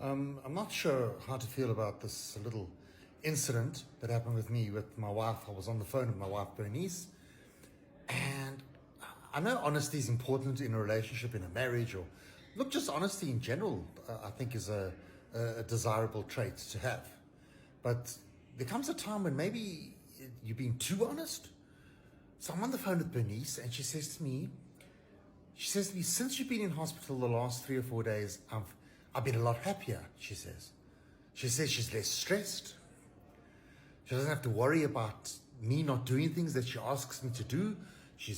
I'm not sure how to feel about this little incident that happened with me with my wife. I was on the phone with my wife, Bernice, and I know honesty is important in a relationship, in a marriage, or look, just honesty in general, I think is a desirable trait to have. But there comes a time when maybe you're being too honest. So I'm on the phone with Bernice, and she says to me, since you've been in hospital the last 3 or 4 days, I've been a lot happier, she says. She says she's less stressed. She doesn't have to worry about me not doing things that she asks me to do. She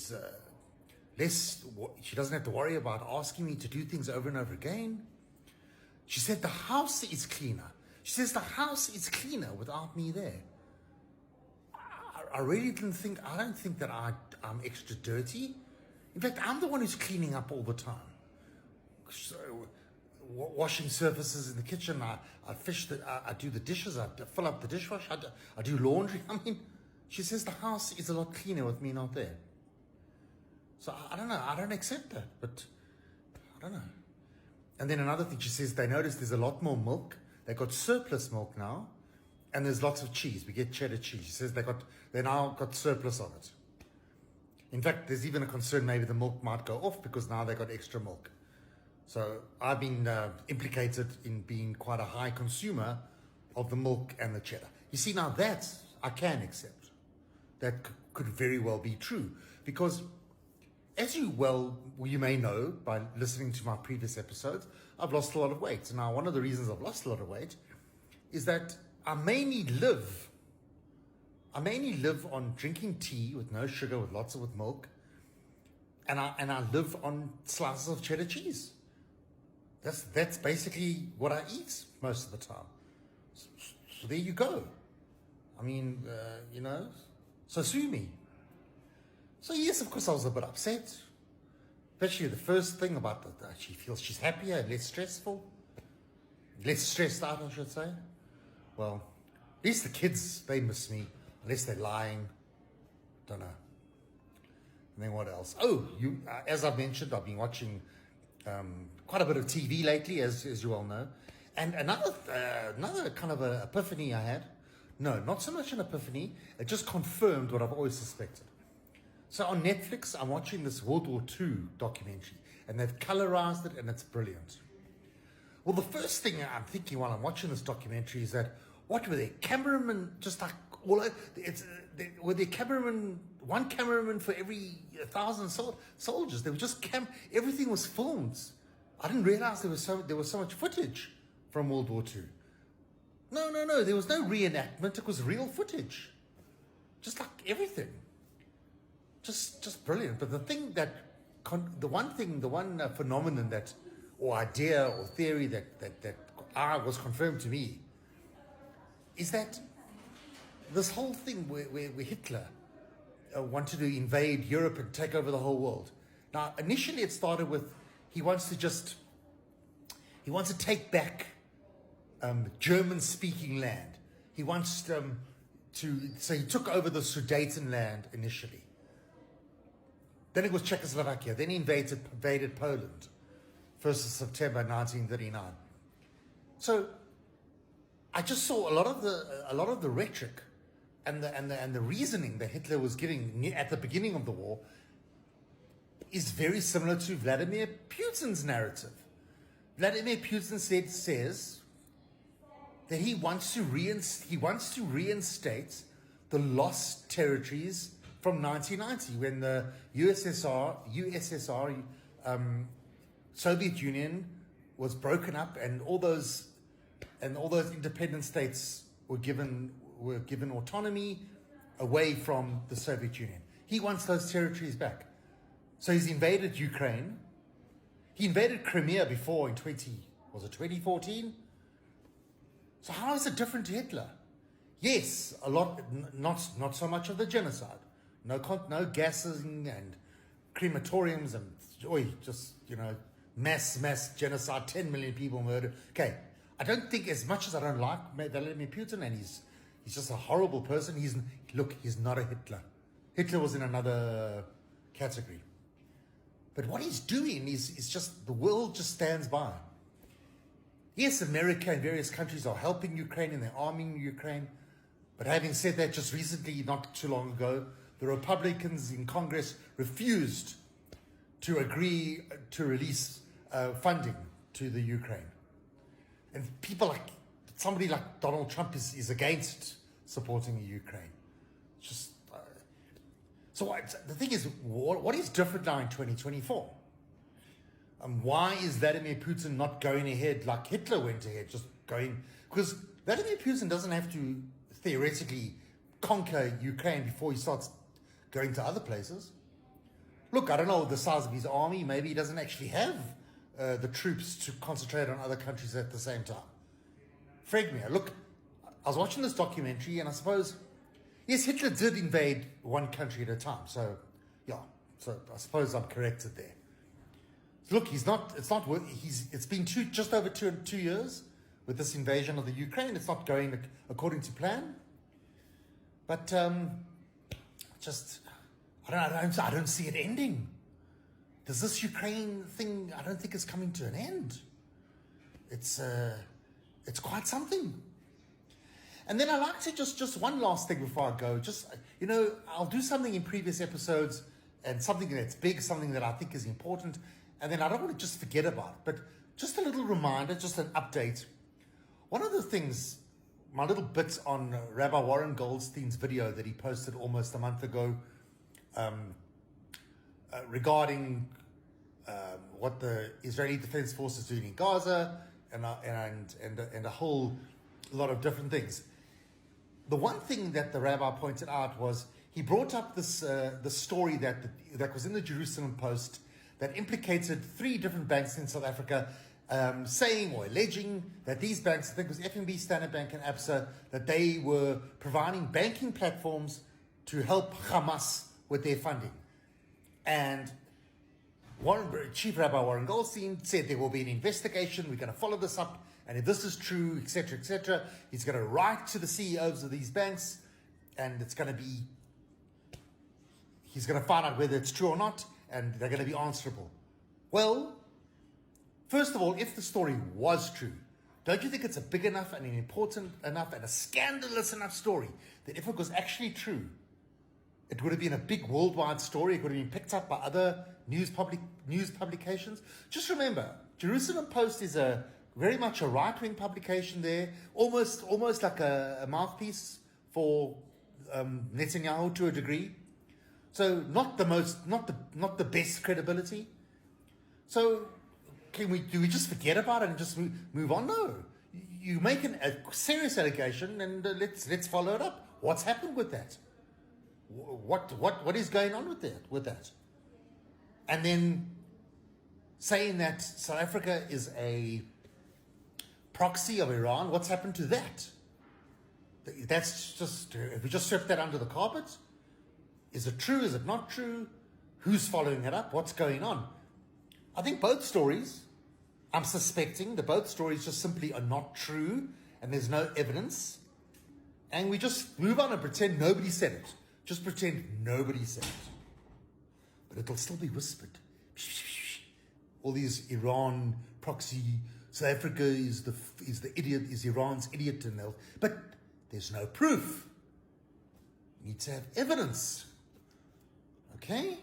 doesn't have to worry about asking me to do things over and over again. She said the house is cleaner. She says the house is cleaner without me there. I don't think that I'm extra dirty. In fact, I'm the one who's cleaning up all the time. So, washing surfaces in the kitchen, I do the dishes, I fill up the dishwasher, I do laundry. I mean, she says the house is a lot cleaner with me not there. So I don't know, I don't accept that, but I don't know. And then another thing, she says they noticed there's a lot more milk. They got surplus milk now, and there's lots of cheese. We get cheddar cheese. She says they now got surplus of it. In fact, there's even a concern maybe the milk might go off because now they got extra milk. So I've been implicated in being quite a high consumer of the milk and the cheddar. You see, now that I can accept. That could very well be true. Because as you may know by listening to my previous episodes, I've lost a lot of weight. And now one of the reasons I've lost a lot of weight is that I mainly live on drinking tea with no sugar, with milk, and I live on slices of cheddar cheese. That's basically what I eat most of the time. So there you go. I mean, so sue me. So yes, of course I was a bit upset. Especially the first thing about that she feels she's happier, less stressed out, I should say. Well, at least the kids, they miss me, unless they're lying. Don't know. And then what else? Oh, as I've mentioned, I've been watching quite a bit of TV lately, as you all know. And another kind of a epiphany I had. No, not so much an epiphany. It just confirmed what I've always suspected. So on Netflix, I'm watching this World War II documentary, and they've colorized it, and it's brilliant. Well, the first thing I'm thinking while I'm watching this documentary is that, what were there? Cameramen, just like were there one cameraman for every 1,000 soldiers? They were just everything was filmed. I didn't realize there was so much footage from World War II. No, there was no reenactment. It was real footage, just like everything. Just brilliant. But the one phenomenon that, or idea or theory that was confirmed to me is that this whole thing where Hitler wanted to invade Europe and take over the whole world. Now, initially it started with he wants to take back German-speaking land. He wants so he took over the Sudeten land initially. Then it was Czechoslovakia. Then he invaded Poland, 1st of September 1939. So I just saw a lot of the rhetoric and the reasoning that Hitler was giving at the beginning of the war is very similar to Vladimir Putin's narrative. Vladimir Putin says that he wants to reinstate the lost territories from 1990, when the USSR, Soviet Union was broken up, and all those independent states were given autonomy away from the Soviet Union. He wants those territories back. So he's invaded Ukraine. He invaded Crimea before in 2014? So how is it different to Hitler? Yes, a lot, not so much of the genocide. No gassing and crematoriums and mass genocide, 10 million people murdered. Okay, I don't think, as much as I don't like Vladimir Putin, and he's just a horrible person, he's not a Hitler. Hitler was in another category. But what he's doing is just, the world just stands by. Yes, America and various countries are helping Ukraine and they're arming Ukraine. But having said that, just recently, not too long ago, the Republicans in Congress refused to agree to release funding to the Ukraine. And people like, somebody like Donald Trump is against supporting the Ukraine. Just the thing is, what is different now in 2024? Why is Vladimir Putin not going ahead like Hitler went ahead, just going? Because Vladimir Putin doesn't have to theoretically conquer Ukraine before he starts going to other places. Look, I don't know the size of his army. Maybe he doesn't actually have the troops to concentrate on other countries at the same time. Fregmir, look, I was watching this documentary, and I suppose, yes, Hitler did invade one country at a time. So, yeah, so I suppose I'm corrected there. Look, it's been just over two years with this invasion of the Ukraine. It's not going according to plan. But I don't see it ending. Does this Ukraine thing, I don't think it's coming to an end. It's quite something. And then I like to just one last thing before I go. I'll do something in previous episodes, and something that's big, something that I think is important. And then I don't want to just forget about it, but just a little reminder, just an update. One of the things, my little bit on Rabbi Warren Goldstein's video that he posted almost a month ago regarding what the Israeli Defense Force is doing in Gaza and a whole lot of different things. The one thing that the rabbi pointed out was he brought up this the story that was in the Jerusalem Post that implicated 3 different banks in South Africa, saying or alleging that these banks, I think it was FNB, Standard Bank and Absa, that they were providing banking platforms to help Hamas with their funding. And Chief Rabbi Warren Goldstein said there will be an investigation, we're going to follow this up, and if this is true, etc., he's going to write to the CEOs of these banks, and he's going to find out whether it's true or not, and they're going to be answerable. Well, first of all, if the story was true, don't you think it's a big enough and an important enough and a scandalous enough story that if it was actually true, it would have been a big worldwide story? It would have been picked up by other news publications. Just remember, Jerusalem Post is very much a right-wing publication there, almost like a mouthpiece for Netanyahu to a degree. So not the best credibility. So do we just forget about it and just move on? No, you make a serious allegation, and let's follow it up. What's happened with that? What is going on with that? And then saying that South Africa is a proxy of Iran. What's happened to that? That's just, if we just swept that under the carpet. Is it true? Is it not true? Who's following it up? What's going on? I think both stories, I'm suspecting that both stories just simply are not true and there's no evidence. And we just move on and pretend nobody said it. Just pretend nobody said it. But it'll still be whispered. All these Iran proxy, South Africa is the idiot, is Iran's idiot, but there's no proof. You need to have evidence. Okay?